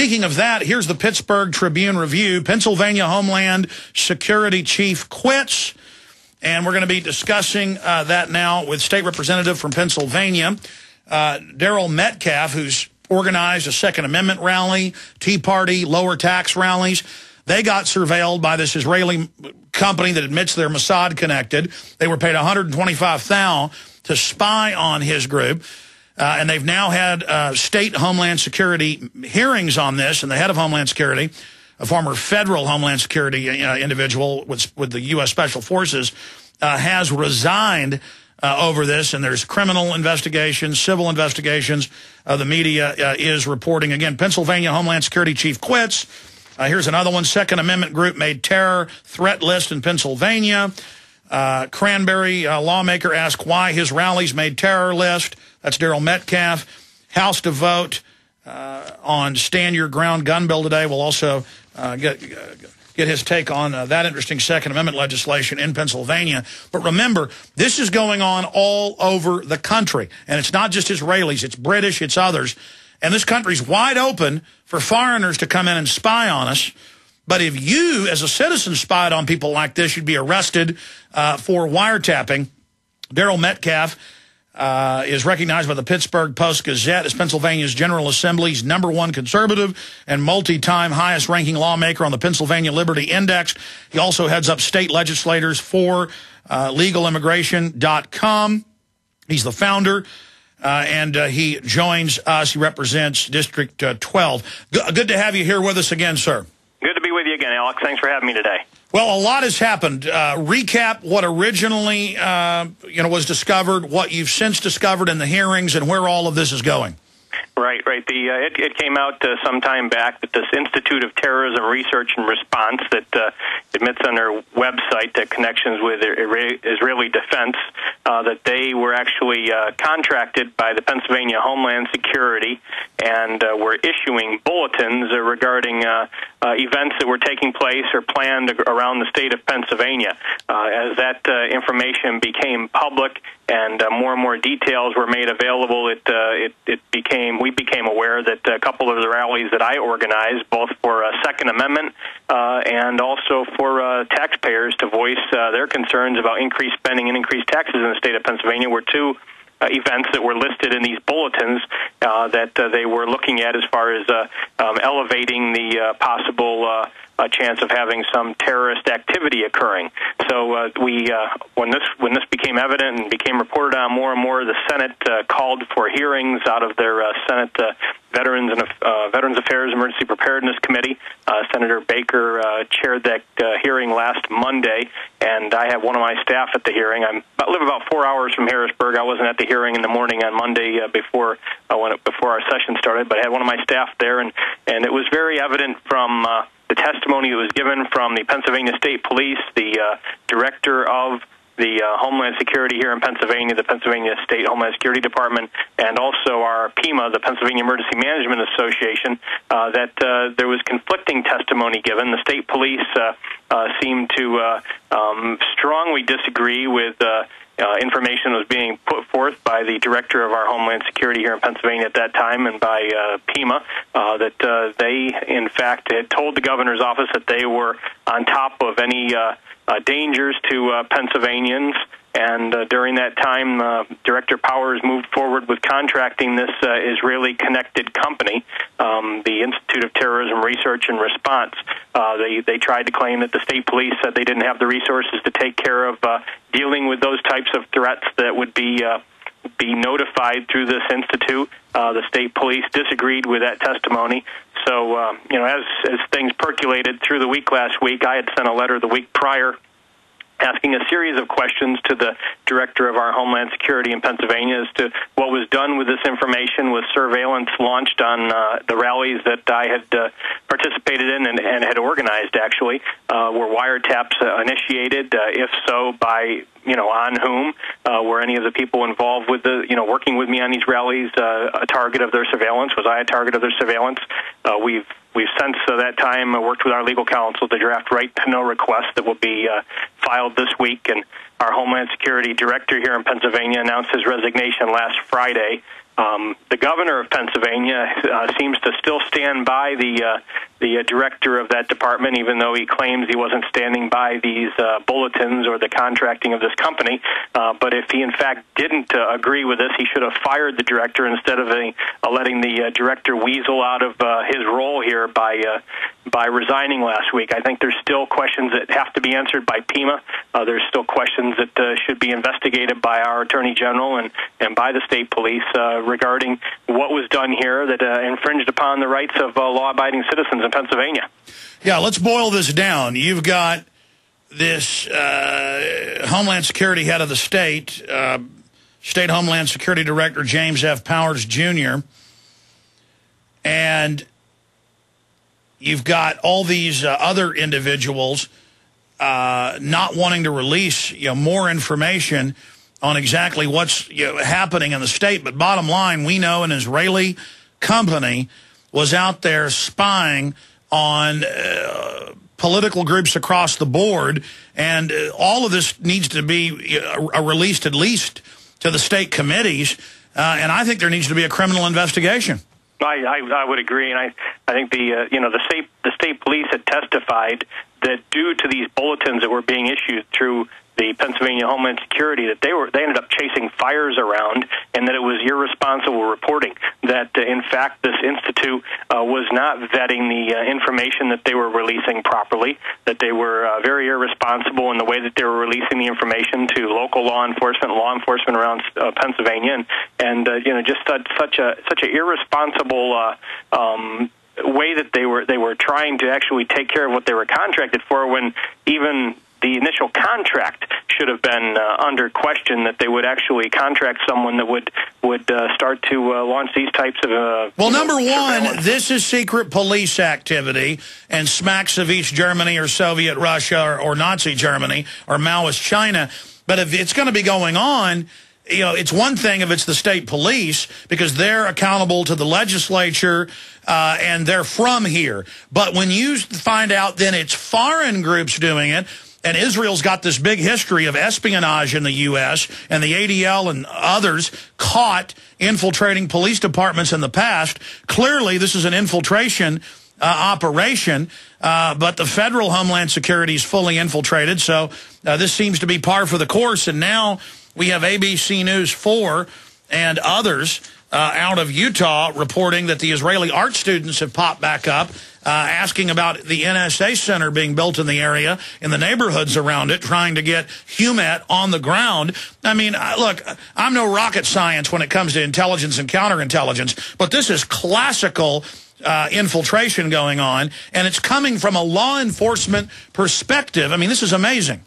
speaking of that, here's the Pittsburgh Tribune Review. Pennsylvania Homeland Security Chief quits. And we're going to be discussing that now with State Representative from Pennsylvania, Daryl Metcalfe, who's organized a Second Amendment rally, Tea Party, lower tax rallies. They got surveilled by this Israeli company that admits they're Mossad connected. They were paid $125,000 to spy on his group. And they've now had state Homeland Security hearings on this, and the head of Homeland Security, a former federal Homeland Security individual with the U.S. Special Forces, has resigned over this, and there's criminal investigations, civil investigations. The media is reporting. Again, Pennsylvania Homeland Security Chief quits. Here's another one. Second Amendment group made terror threat list in Pennsylvania. Cranberry lawmaker asked why his rallies made terror list. That's Daryl Metcalfe. House to vote on Stand Your Ground gun bill today. We'll also get his take on that interesting Second Amendment legislation in Pennsylvania. But remember, this is going on all over the country. And it's not just Israelis. It's British. It's others. And this country's wide open for foreigners to come in and spy on us. But if you, as a citizen, spied on people like this, you'd be arrested for wiretapping. Daryl Metcalfe is recognized by the Pittsburgh Post-Gazette as Pennsylvania's General Assembly's #1 conservative and multi-time highest-ranking lawmaker on the Pennsylvania Liberty Index. He also heads up state legislators for legalimmigration.com. He's the founder, and he joins us. He represents District 12. Good to have you here with us again, sir. Good to be with you again, Alex. Thanks for having me today. Well, a lot has happened. Recap what originally was discovered, what you've since discovered in the hearings, and where all of this is going. Right. It came out some time back that this Institute of Terrorism Research and Response that admits on their website that connections with Israeli defense, that they were actually contracted by the Pennsylvania Homeland Security and were issuing bulletins regarding events that were taking place or planned around the state of Pennsylvania. As that information became public and more and more details were made available, we became aware that a couple of the rallies that I organized, both for Second Amendment and also for taxpayers to voice their concerns about increased spending and increased taxes in the state of Pennsylvania, were two events that were listed in these bulletins that they were looking at as far as elevating the possible chance of having some terrorist activity occurring. So when this became evident and became reported on more and more, the Senate called for hearings out of their Senate Veterans Affairs Emergency Preparedness Committee. Senator Baker chaired that hearing last Monday, and I have one of my staff at the hearing. I live about 4 hours from Harrisburg. I wasn't at the hearing in the morning on Monday before our session started, but I had one of my staff there, and it was very evident from the testimony that was given from the Pennsylvania State Police, the director of the Homeland Security here in Pennsylvania, the Pennsylvania State Homeland Security Department, and also our PEMA, the Pennsylvania Emergency Management Association, that there was conflicting testimony given. The state police seemed to strongly disagree with information that was being put forth by the director of our Homeland Security here in Pennsylvania at that time and by PEMA, that they, in fact, had told the governor's office that they were on top of any dangers to Pennsylvanians. And during that time, Director Powers moved forward with contracting this Israeli-connected company, the Institute of Terrorism Research and Response. They tried to claim that the state police said they didn't have the resources to take care of dealing with those types of threats that would be notified through this institute. The state police disagreed with that testimony. So, as things percolated through the week last week, I had sent a letter the week prior asking a series of questions to the director of our Homeland Security in Pennsylvania as to what was done with this information. Was surveillance launched on the rallies that I had participated in and had organized, actually? Were wiretaps initiated? If so, by on whom? Were any of the people involved with working with me on these rallies a target of their surveillance? Was I a target of their surveillance? We've since that time worked with our legal counsel to draft right-to-know requests that will be filed this week, and our Homeland Security Director here in Pennsylvania announced his resignation last Friday. The governor of Pennsylvania seems to still stand by the director of that department, even though he claims he wasn't standing by these bulletins or the contracting of this company. But if he, in fact, didn't agree with this, he should have fired the director instead of letting the director weasel out of his role here by resigning last week. I think there's still questions that have to be answered by PEMA. There's still questions that should be investigated by our Attorney General and by the state police regarding what was done here that infringed upon the rights of law-abiding citizens in Pennsylvania. Yeah, let's boil this down. You've got this Homeland Security head of the state, State Homeland Security Director James F. Powers, Jr., and you've got all these other individuals not wanting to release more information on exactly what's happening in the state. But bottom line, we know an Israeli company was out there spying on political groups across the board, and all of this needs to be released at least to the state committees, and I think there needs to be a criminal investigation. I would agree, and I think the state police had testified that due to these bulletins that were being issued through the Pennsylvania Homeland Security, that they ended up chasing fires around, and that it was irresponsible reporting. That in fact this institute was not vetting the information that they were releasing properly. That they were very irresponsible in the way that they were releasing the information to local law enforcement around Pennsylvania, and just such a irresponsible way that they were trying to actually take care of what they were contracted for, when even the initial contract should have been under question, that they would actually contract someone that would start to launch these types of well, number one, this is secret police activity and smacks of East Germany or Soviet Russia or Nazi Germany or Maoist China. But if it's going to be going on, it's one thing if it's the state police, because they're accountable to the legislature and they're from here. But when you find out then it's foreign groups doing it, and Israel's got this big history of espionage in the U.S., and the ADL and others caught infiltrating police departments in the past. Clearly, this is an infiltration operation, but the federal Homeland Security is fully infiltrated, so this seems to be par for the course. And now we have ABC News 4 and others out of Utah reporting that the Israeli art students have popped back up, asking about the NSA center being built in the area, in the neighborhoods around it, trying to get HUMAT on the ground. I mean, look, I'm no rocket science when it comes to intelligence and counterintelligence, but this is classical infiltration going on, and it's coming from a law enforcement perspective. I mean, this is amazing.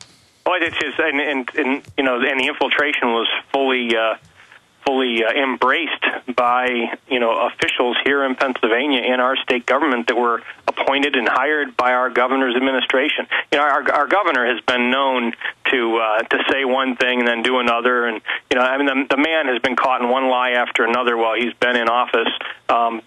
Well, it's just, and the infiltration was fully embraced by officials here in Pennsylvania and our state government that were appointed and hired by our governor's administration. Our governor has been known to say one thing and then do another, and the man has been caught in one lie after another while he's been in office.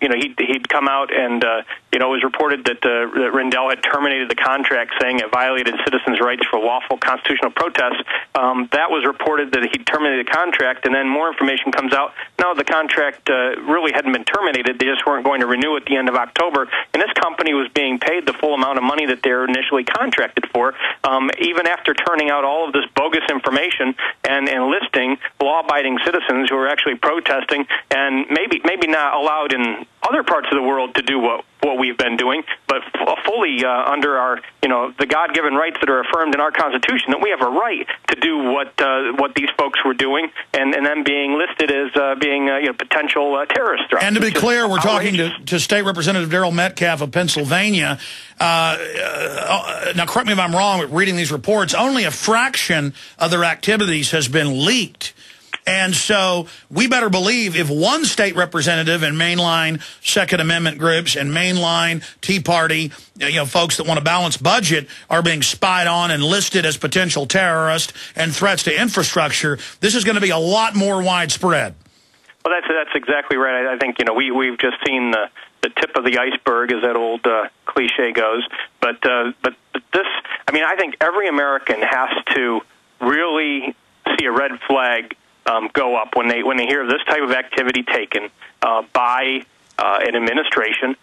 He'd come out and it was reported that Rendell had terminated the contract, saying it violated citizens' rights for lawful constitutional protests. That was reported that he terminated the contract, and then more information comes out. No, the contract really hadn't been terminated. They just weren't going to renew at the end of October, and this company was being paid the full amount of money that they were initially contracted for, even after turning out all of this bogus information and listing law-abiding citizens who were actually protesting and maybe not allowed in other parts of the world to do what we've been doing, but fully under our, the God-given rights that are affirmed in our Constitution, that we have a right to do what these folks were doing, and then being listed as being potential terrorist threats. And to be clear, we're talking to State Representative Daryl Metcalfe of Pennsylvania. Now, correct me if I'm wrong, but reading these reports, only a fraction of their activities has been leaked. And so we better believe if one state representative and mainline Second Amendment groups and mainline Tea Party, folks that want a balanced budget are being spied on and listed as potential terrorists and threats to infrastructure, this is going to be a lot more widespread. Well, that's exactly right. I think, we've just seen the tip of the iceberg, as that old cliche goes. But this, I think every American has to really see a red flag go up when they hear of this type of activity taken by an administration,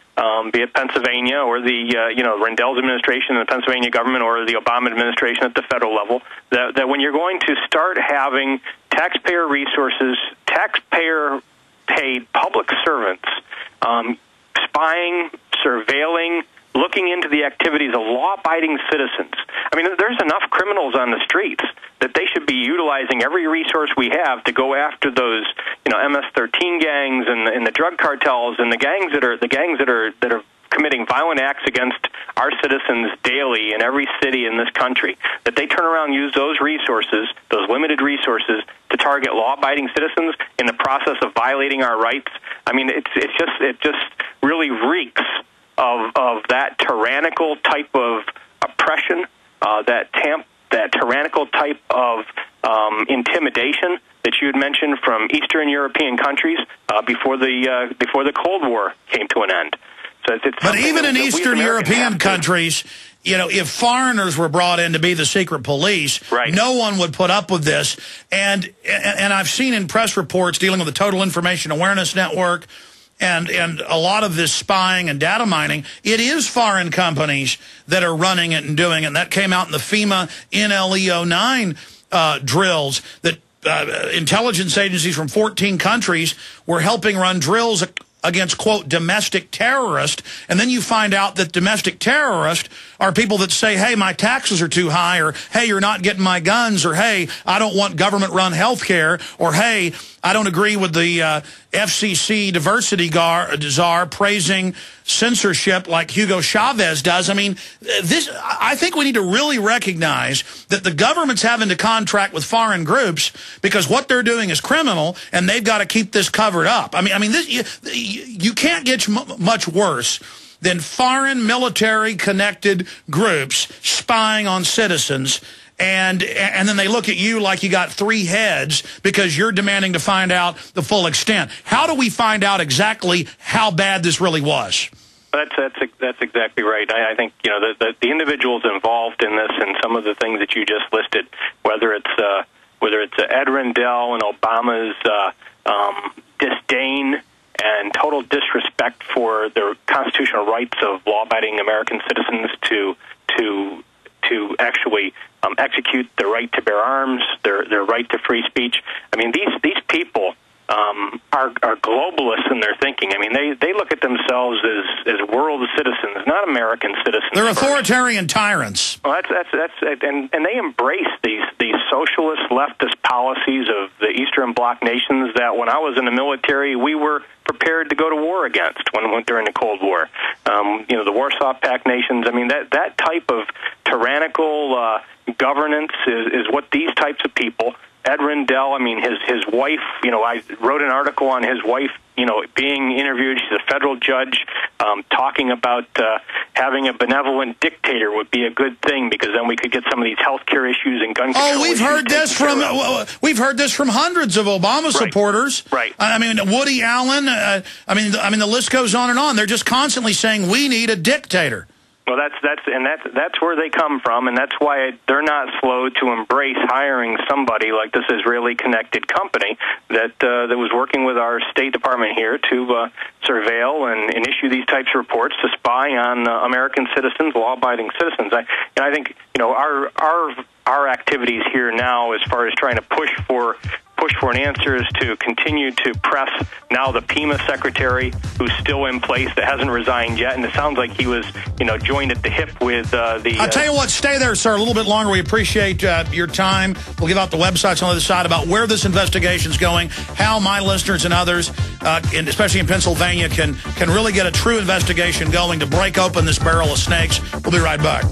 be it Pennsylvania or the Rendell's administration in the Pennsylvania government or the Obama administration at the federal level. That when you're going to start having taxpayer resources, taxpayer-paid public servants spying, surveilling, looking into the activities of law-abiding citizens. I mean, there's enough criminals on the streets that they should be utilizing every resource we have to go after those, MS-13 gangs and the drug cartels and the gangs that are committing violent acts against our citizens daily in every city in this country. That they turn around and use those resources, those limited resources, to target law-abiding citizens in the process of violating our rights. I mean, it just really reeks of that tyrannical type of oppression, that tyrannical type of intimidation that you had mentioned from Eastern European countries before the Cold War came to an end. So but even in Eastern European countries, if foreigners were brought in to be the secret police, right, no one would put up with this. And I've seen in press reports dealing with the Total Information Awareness Network and a lot of this spying and data mining, it is foreign companies that are running it and doing it. And that came out in the FEMA NLE-09 drills that intelligence agencies from 14 countries were helping run drills against, quote, domestic terrorists. And then you find out that domestic terrorists are people that say, hey, my taxes are too high, or hey, you're not getting my guns, or hey, I don't want government-run health care, or hey, I don't agree with the FCC diversity czar praising censorship like Hugo Chavez does. I mean, I think we need to really recognize that the government's having to contract with foreign groups because what they're doing is criminal, and they've got to keep this covered up. I mean, you can't get much worse than foreign military-connected groups spying on citizens, and then they look at you like you got three heads because you're demanding to find out the full extent. How do we find out exactly how bad this really was? That's exactly right. I think the individuals involved in this and some of the things that you just listed, whether it's Ed Rendell and Obama's disdain and total disrespect for the constitutional rights of law-abiding American citizens to actually execute their right to bear arms, their right to free speech. I mean, these people are globalists in their thinking. I mean, they look at themselves as world citizens, not American citizens. They're authoritarian tyrants. Well, and they embrace these socialist leftist policies of the Eastern Bloc nations that when I was in the military we were prepared to go to war against during the Cold War. The Warsaw Pact nations. I mean, that type of tyrannical governance is what these types of people. Ed Rendell, I mean, his wife, I wrote an article on his wife, being interviewed. She's a federal judge, talking about having a benevolent dictator would be a good thing because then we could get some of these health care issues and gun control. Oh, we've heard this from hundreds of Obama supporters. Right. I mean, Woody Allen. I mean, the list goes on and on. They're just constantly saying we need a dictator. Well, that's where they come from, and that's why they're not slow to embrace hiring somebody like this Israeli-connected company that was working with our State Department here to surveil and issue these types of reports to spy on American citizens, law-abiding citizens. I think our activities here now, as far as trying to push for an answer, is to continue to press now the PEMA secretary, who's still in place, that hasn't resigned yet, and it sounds like he was, joined at the hip with the... I'll tell you what, stay there, sir, a little bit longer. We appreciate your time. We'll give out the websites on the other side about where this investigation's going, how my listeners and others, and especially in Pennsylvania, can really get a true investigation going to break open this barrel of snakes. We'll be right back.